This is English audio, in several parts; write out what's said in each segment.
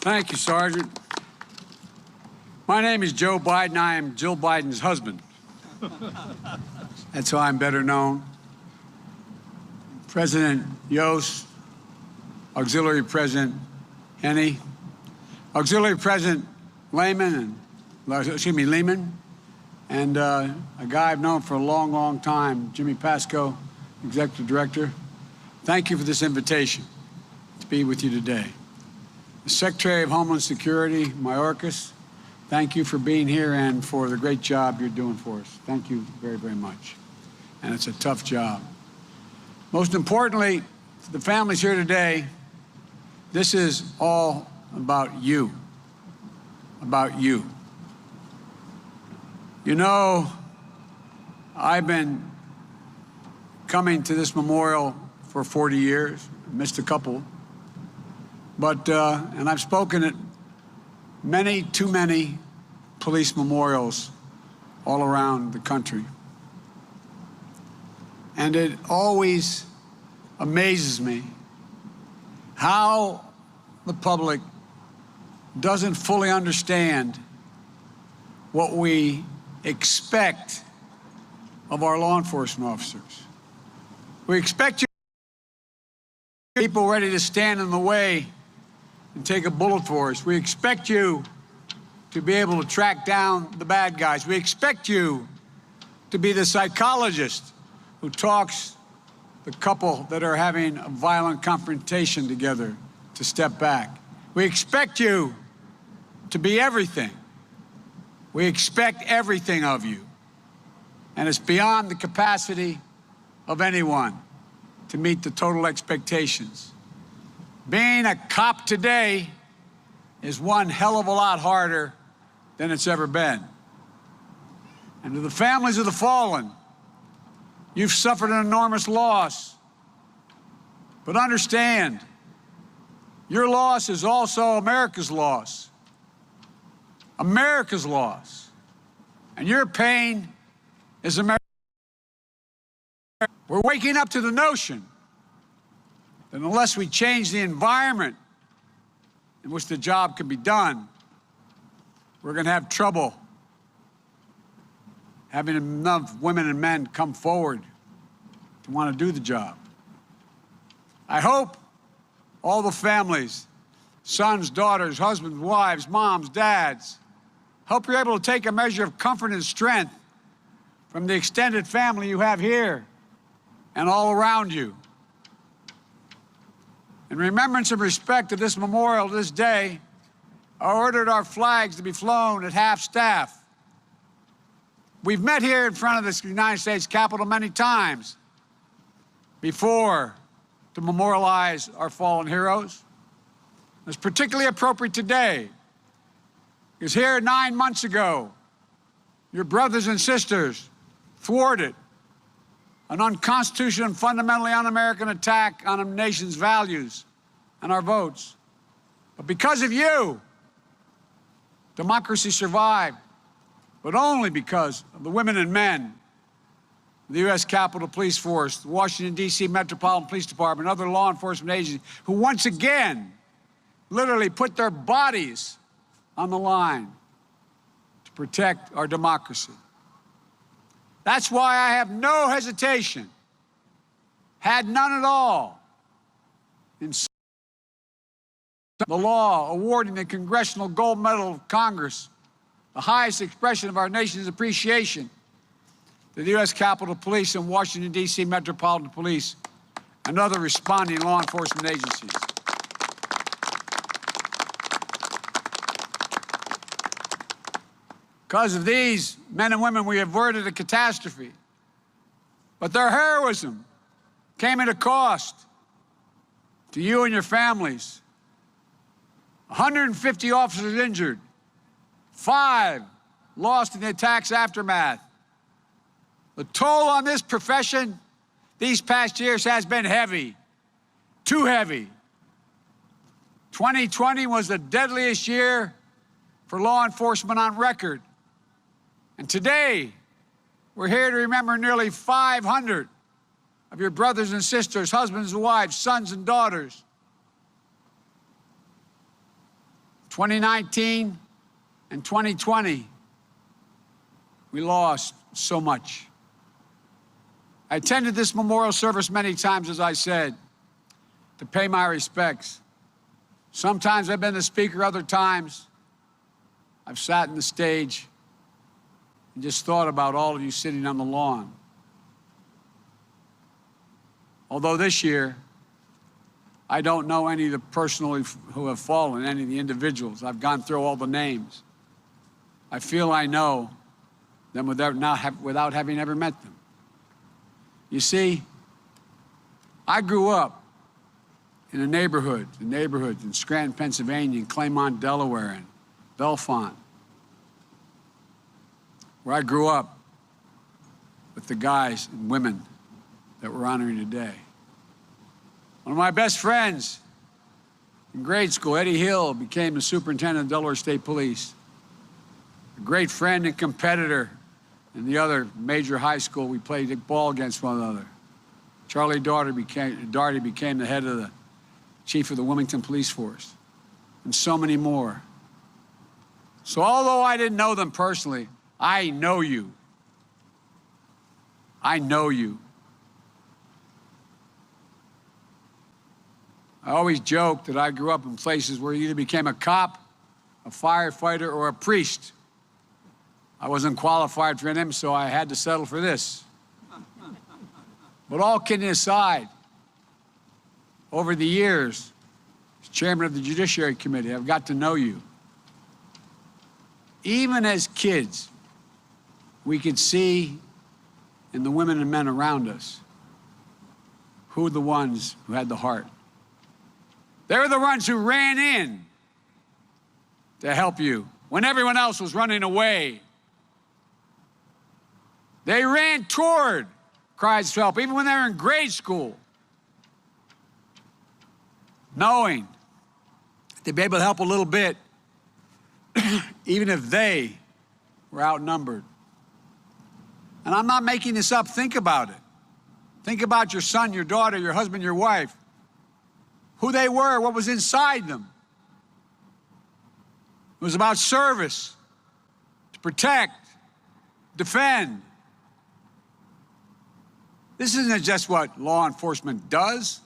Thank you, Sergeant. My name is Joe Biden. I am Jill Biden's husband. That's how I'm better known. President Yost, Auxiliary President Henney, Auxiliary President Lehman, and a guy I've known for a long, long time, Jimmy Pasco, Executive Director. Thank you for this invitation to be with you today. The Secretary of Homeland Security, Mayorkas, thank you for being here and for the great job you're doing for us. Thank you very, very much. And it's a tough job. Most importantly, to the families here today, this is all about you. About you. You know, I've been coming to this memorial for 40 years, missed a couple, but, and I've spoken at many, too many police memorials all around the country. And it always amazes me how the public doesn't fully understand what we expect of our law enforcement officers. We expect you people ready to stand in the way and take a bullet for us. We expect you to be able to track down the bad guys. We expect you to be the psychologist who talks the couple that are having a violent confrontation together to step back. We expect you to be everything. We expect everything of you. And it's beyond the capacity of anyone to meet the total expectations. Being a cop today is one hell of a lot harder than it's ever been. And to the families of the fallen, you've suffered an enormous loss. But understand, your loss is also America's loss. America's loss. And your pain is America's. We're waking up to the notion that unless we change the environment in which the job can be done, we're going to have trouble having enough women and men come forward to want to do the job. I hope all the families, sons, daughters, husbands, wives, moms, dads, hope you're able to take a measure of comfort and strength from the extended family you have here and all around you. In remembrance and respect of this memorial this day, I ordered our flags to be flown at half-staff. We've met here in front of the United States Capitol many times before to memorialize our fallen heroes. It's particularly appropriate today, because here 9 months ago, your brothers and sisters thwarted an unconstitutional and fundamentally un-American attack on our nation's values and our votes. But because of you, democracy survived, but only because of the women and men of the U.S. Capitol Police Force, the Washington, D.C. Metropolitan Police Department, and other law enforcement agencies who once again literally put their bodies on the line to protect our democracy. That's why I have no hesitation, had none at all, in the law awarding the Congressional Gold Medal of Congress, the highest expression of our nation's appreciation, to the U.S. Capitol Police and Washington, D.C. Metropolitan Police and other responding law enforcement agencies. Because of these men and women, we averted a catastrophe. But their heroism came at a cost to you and your families. 150 officers injured, 5 lost in the attack's aftermath. The toll on this profession these past years has been heavy, too heavy. 2020 was the deadliest year for law enforcement on record. And today, we're here to remember nearly 500 of your brothers and sisters, husbands and wives, sons and daughters, 2019 and 2020, we lost so much. I attended this memorial service many times, as I said, to pay my respects. Sometimes I've been the speaker, other times I've sat in the stage and just thought about all of you sitting on the lawn. Although this year, I don't know any of the personally who have fallen, any of the individuals. I've gone through all the names. I feel I know them without having ever met them. You see, I grew up in neighborhoods in Scranton, Pennsylvania, and Claymont, Delaware, and Bellefonte, where I grew up with the guys and women that we're honoring today. One of my best friends in grade school, Eddie Hill, became the superintendent of Delaware State Police. A great friend and competitor in the other major high school. We played ball against one another. Charlie Daugherty became the head of the chief of the Wilmington Police Force, and so many more. So although I didn't know them personally, I know you. I know you. I always joke that I grew up in places where you either became a cop, a firefighter, or a priest. I wasn't qualified for them, so I had to settle for this. But all kidding aside, over the years, as chairman of the Judiciary Committee, I've got to know you. Even as kids, we could see in the women and men around us who are the ones who had the heart. They were the ones who ran in to help you when everyone else was running away. They ran toward cries for help, even when they were in grade school, knowing they'd be able to help a little bit, even if they were outnumbered. And I'm not making this up. Think about it. Think about your son, your daughter, your husband, your wife, who they were, what was inside them. It was about service, to protect, defend. This isn't just what law enforcement does.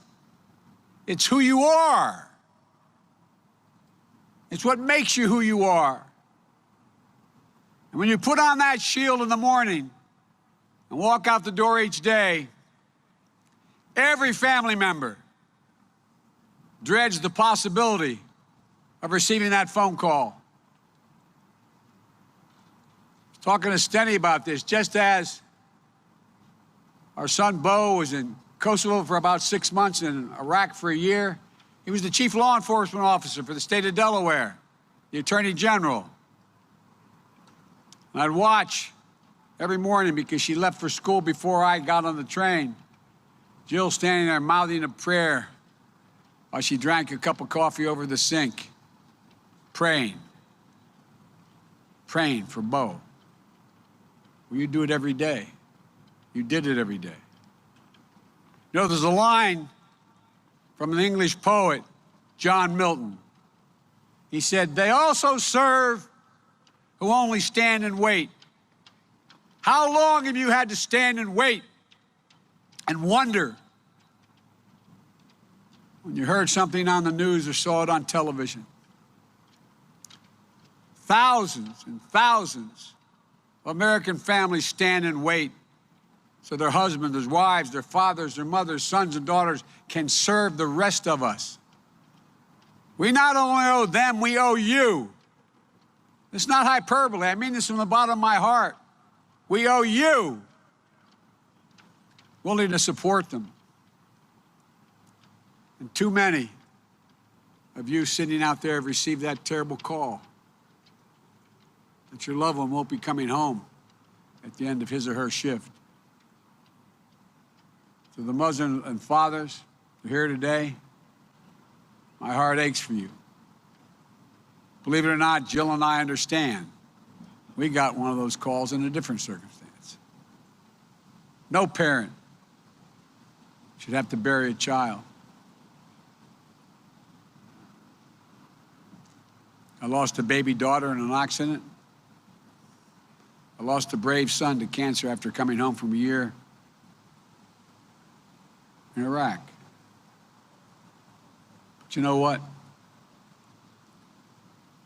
It's who you are. It's what makes you who you are. And when you put on that shield in the morning and walk out the door each day, every family member dreads the possibility of receiving that phone call. I was talking to Steny about this. Just as our son Bo was in Kosovo for about 6 months and in Iraq for a year, he was the chief law enforcement officer for the state of Delaware, the attorney general. And I'd watch every morning, because she left for school before I got on the train, Jill standing there mouthing a prayer while she drank a cup of coffee over the sink, praying for Bo. Well, you do it every day. You did it every day. You know, there's a line from an English poet, John Milton. He said, "They also serve who only stand and wait." How long have you had to stand and wait and wonder when you heard something on the news or saw it on television? Thousands and thousands of American families stand and wait so their husbands, their wives, their fathers, their mothers, sons and daughters can serve the rest of us. We not only owe them, we owe you. It's not hyperbole. I mean this from the bottom of my heart. We owe you. Willing to support them. And too many of you sitting out there have received that terrible call that your loved one won't be coming home at the end of his or her shift. To the mothers and fathers who are here today, my heart aches for you. Believe it or not, Jill and I understand. We got one of those calls in a different circumstance. No parent should have to bury a child. I lost a baby daughter in an accident. I lost a brave son to cancer after coming home from a year in Iraq. But you know what?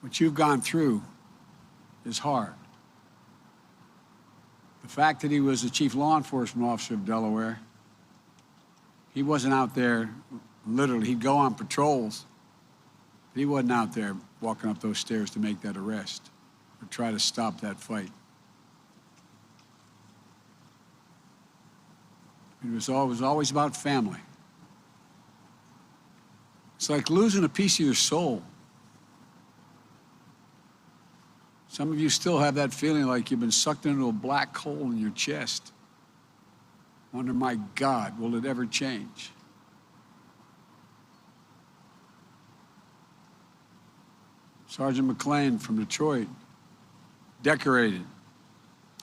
What you've gone through is hard. The fact that he was the chief law enforcement officer of Delaware, he wasn't out there literally. He'd go on patrols, but he wasn't out there walking up those stairs to make that arrest or try to stop that fight. It was always about family. It's like losing a piece of your soul. Some of you still have that feeling like you've been sucked into a black hole in your chest. Wonder, my God, will it ever change? Sergeant McClain from Detroit, decorated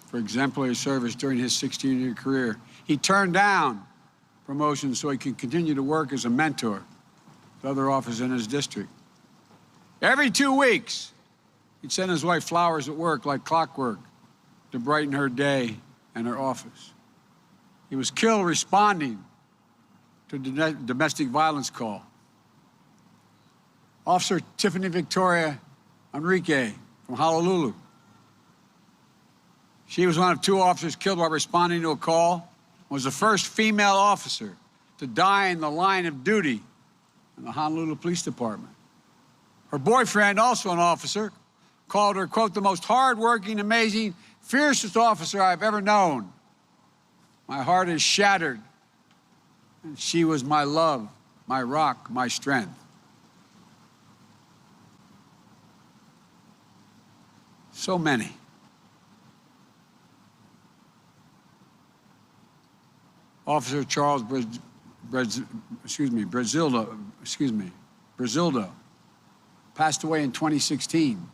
for exemplary service during his 16-year career. He turned down promotion so he could continue to work as a mentor to other officers in his district. Every 2 weeks, he'd send his wife flowers at work like clockwork to brighten her day and her office. He was killed responding to a domestic violence call. Officer Tiffany Victoria Enrique from Honolulu. She was one of 2 officers killed while responding to a call, was the first female officer to die in the line of duty in the Honolulu Police Department. Her boyfriend, also an officer, called her, quote, the most hardworking, amazing, fiercest officer I've ever known. My heart is shattered, and she was my love, my rock, my strength. So many. Officer Charles Brazildo passed away in 2016,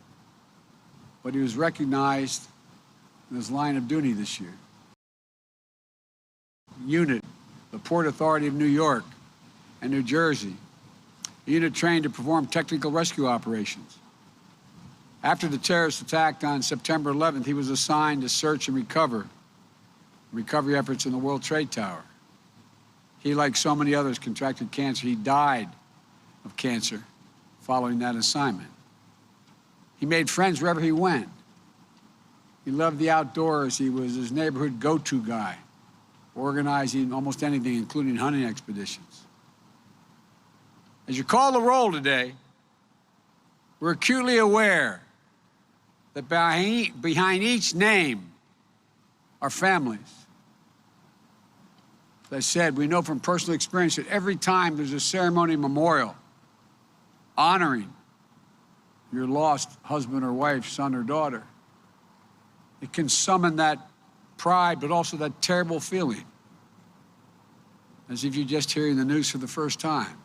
but he was recognized in his line of duty this year. Unit, the Port Authority of New York and New Jersey. A unit trained to perform technical rescue operations. After the terrorist attack on September 11th, he was assigned to search and recovery efforts in the World Trade Tower. He, like so many others, contracted cancer. He died of cancer following that assignment. He made friends wherever he went. He loved the outdoors. He was his neighborhood go-to guy, organizing almost anything, including hunting expeditions. As you call the roll today, we're acutely aware that behind each name are families. As I said, we know from personal experience that every time there's a ceremony memorial honoring your lost husband or wife, son or daughter, it can summon that pride, but also that terrible feeling, as if you're just hearing the news for the first time.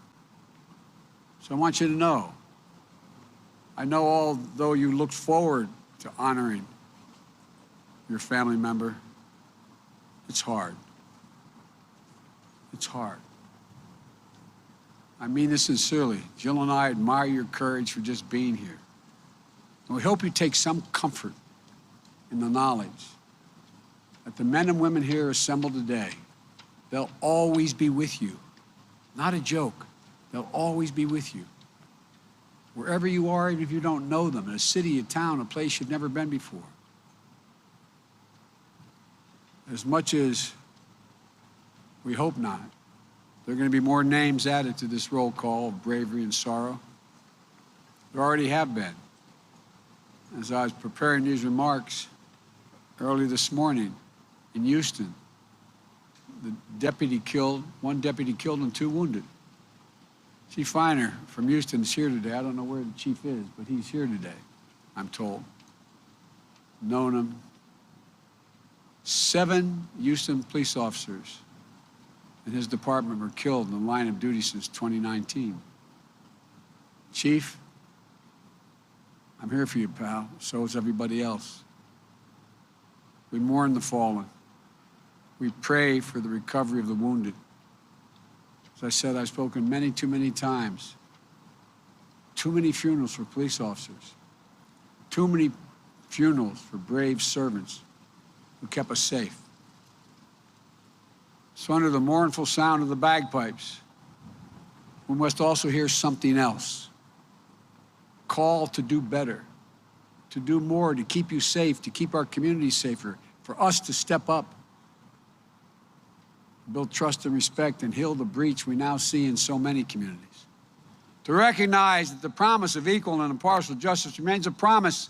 So I want you to know, I know although you look forward to honoring your family member, it's hard. It's hard. I mean this sincerely. Jill and I admire your courage for just being here. And we hope you take some comfort in the knowledge that the men and women here assembled today, they'll always be with you. Not a joke. They'll always be with you. Wherever you are, even if you don't know them, in a city, a town, a place you've never been before. As much as we hope not, there are going to be more names added to this roll call of bravery and sorrow. There already have been. As I was preparing these remarks early this morning in Houston, one deputy killed and 2 wounded. Chief Feiner from Houston is here today. I don't know where the chief is, but he's here today, I'm told. Known him. 7 Houston police officers in his department were killed in the line of duty since 2019. Chief, I'm here for you, pal. So is everybody else. We mourn the fallen. We pray for the recovery of the wounded. As I said, I've spoken too many times. Too many funerals for police officers. Too many funerals for brave servants who kept us safe. So under the mournful sound of the bagpipes, we must also hear something else. Call to do better, to do more, to keep you safe, to keep our communities safer, for us to step up, build trust and respect, and heal the breach we now see in so many communities. To recognize that the promise of equal and impartial justice remains a promise,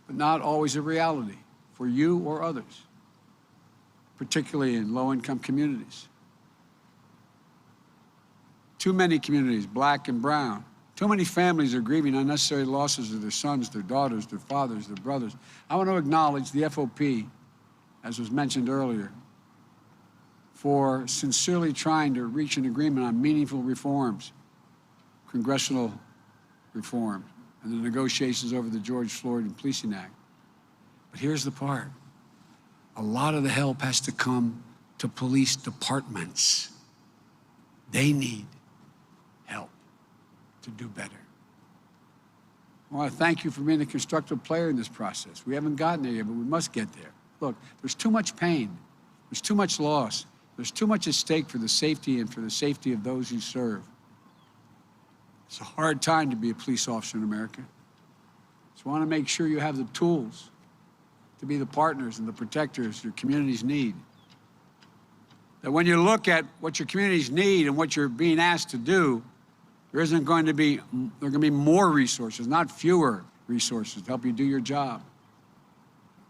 but not always a reality for you or others, particularly in low-income communities. Too many communities, black and brown, too many families are grieving unnecessary losses of their sons, their daughters, their fathers, their brothers. I want to acknowledge the FOP, as was mentioned earlier, for sincerely trying to reach an agreement on meaningful reforms, congressional reform, and the negotiations over the George Floyd and Policing Act. But here's the part. A lot of the help has to come to police departments. They need help to do better. I want to thank you for being a constructive player in this process. We haven't gotten there yet, but we must get there. Look, there's too much pain. There's too much loss. There's too much at stake for the safety and for the safety of those you serve. It's a hard time to be a police officer in America. So I want to make sure you have the tools to be the partners and the protectors your communities need. That when you look at what your communities need and what you're being asked to do, there are going to be more resources, not fewer resources to help you do your job.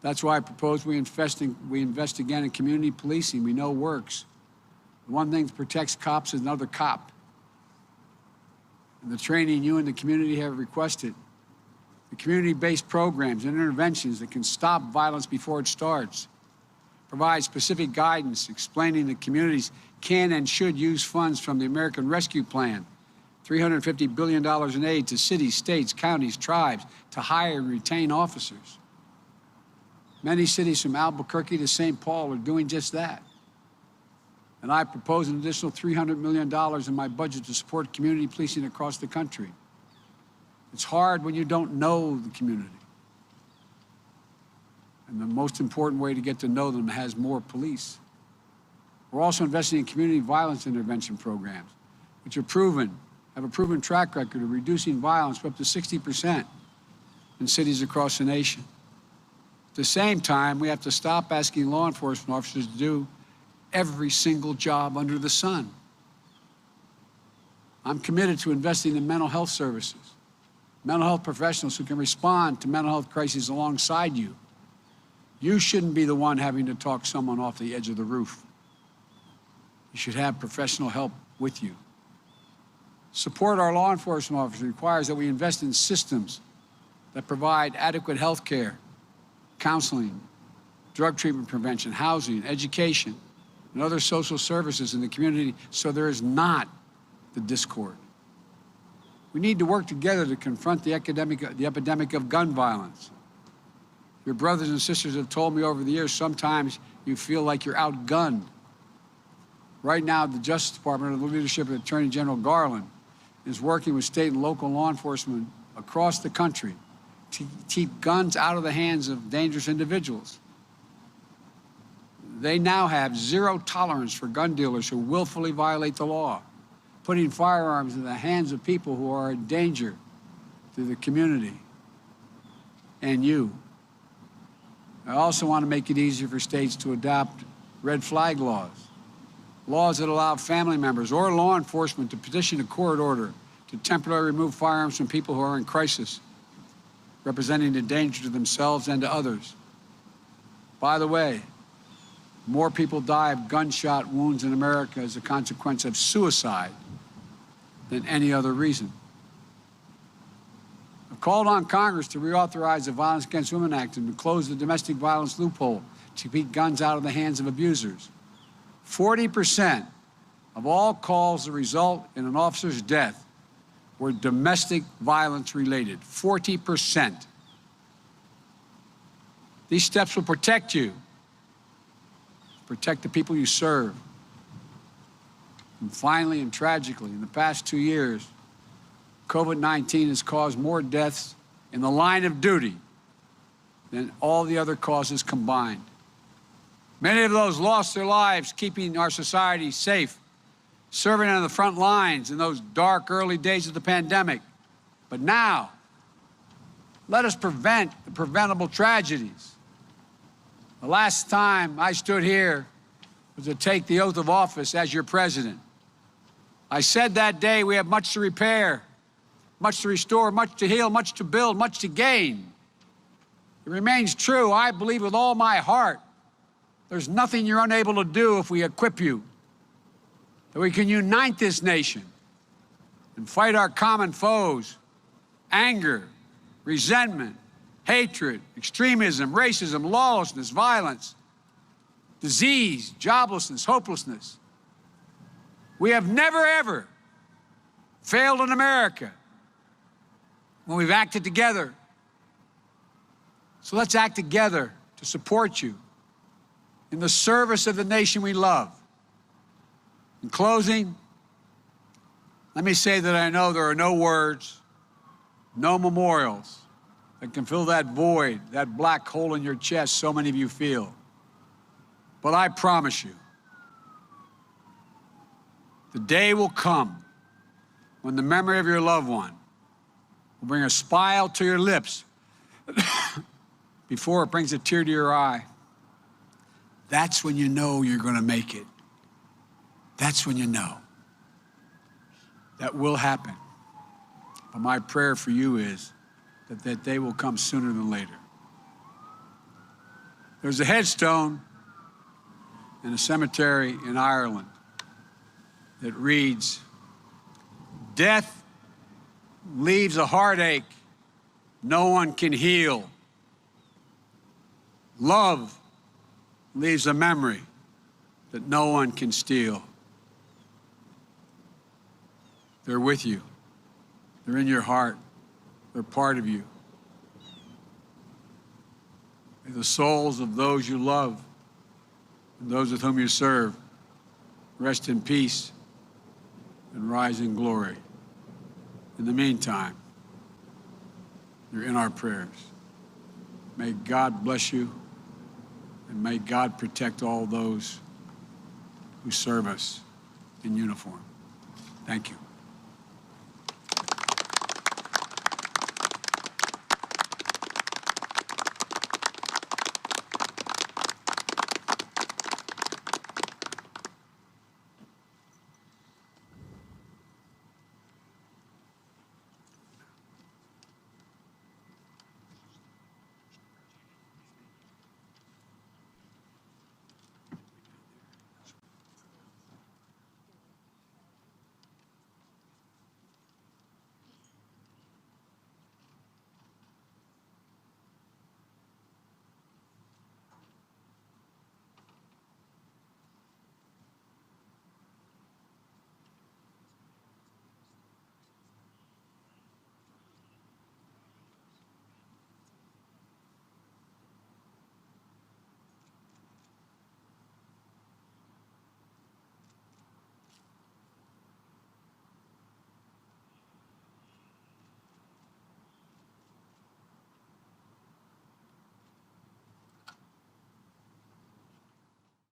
That's why I propose we invest again in community policing. We know works. One thing that protects cops is another cop. And the training you and the community have requested, the community-based programs and interventions that can stop violence before it starts, provide specific guidance explaining that communities can and should use funds from the American Rescue Plan, $350 billion in aid to cities, states, counties, tribes, to hire and retain officers. Many cities from Albuquerque to St. Paul are doing just that. And I propose an additional $300 million in my budget to support community policing across the country. It's hard when you don't know the community. And the most important way to get to know them has more police. We're also investing in community violence intervention programs, which have a proven track record of reducing violence by up to 60% in cities across the nation. At the same time, we have to stop asking law enforcement officers to do every single job under the sun. I'm committed to investing in mental health services, mental health professionals who can respond to mental health crises alongside you. You shouldn't be the one having to talk someone off the edge of the roof. You should have professional help with you. Support our law enforcement officers requires that we invest in systems that provide adequate health care, counseling, drug treatment prevention, housing, education, and other social services in the community so there is not the discord. We need to work together to confront the epidemic of gun violence. Your brothers and sisters have told me over the years, sometimes you feel like you're outgunned. Right now, the Justice Department, under the leadership of Attorney General Garland, is working with state and local law enforcement across the country to keep guns out of the hands of dangerous individuals. They now have zero tolerance for gun dealers who willfully violate the law, putting firearms in the hands of people who are a danger to the community and you. I also want to make it easier for states to adopt red flag laws that allow family members or law enforcement to petition a court order to temporarily remove firearms from people who are in crisis, representing a danger to themselves and to others. By the way, more people die of gunshot wounds in America as a consequence of suicide than any other reason. I've called on Congress to reauthorize the Violence Against Women Act and to close the domestic violence loophole to keep guns out of the hands of abusers. 40% of all calls that result in an officer's death were domestic violence related. 40%. These steps will protect you, protect the people you serve. And finally and tragically, in the past 2 years, COVID-19 has caused more deaths in the line of duty than all the other causes combined. Many of those lost their lives keeping our society safe, serving on the front lines in those dark early days of the pandemic. But now, let us prevent the preventable tragedies. The last time I stood here was to take the oath of office as your president. I said that day we have much to repair, much to restore, much to heal, much to build, much to gain. It remains true, I believe with all my heart. There's nothing you're unable to do if we equip you. That we can unite this nation and fight our common foes: anger, resentment, hatred, extremism, racism, lawlessness, violence, disease, joblessness, hopelessness. We have never, ever failed in America when we've acted together. So let's act together to support you in the service of the nation we love. In closing, let me say that I know there are no words, no memorials that can fill that void, that black hole in your chest so many of you feel. But I promise you, the day will come when the memory of your loved one will bring a smile to your lips before it brings a tear to your eye. That's when you know you're going to make it. That's when you know. That will happen. But my prayer for you is that that day will come sooner than later. There's a headstone in a cemetery in Ireland that reads, "Death leaves a heartache no one can heal. Love leaves a memory that no one can steal." They're with you. They're in your heart. They're part of you. May the souls of those you love and those with whom you serve rest in peace and rise in glory. In the meantime, you're in our prayers. May God bless you, and may God protect all those who serve us in uniform. Thank you.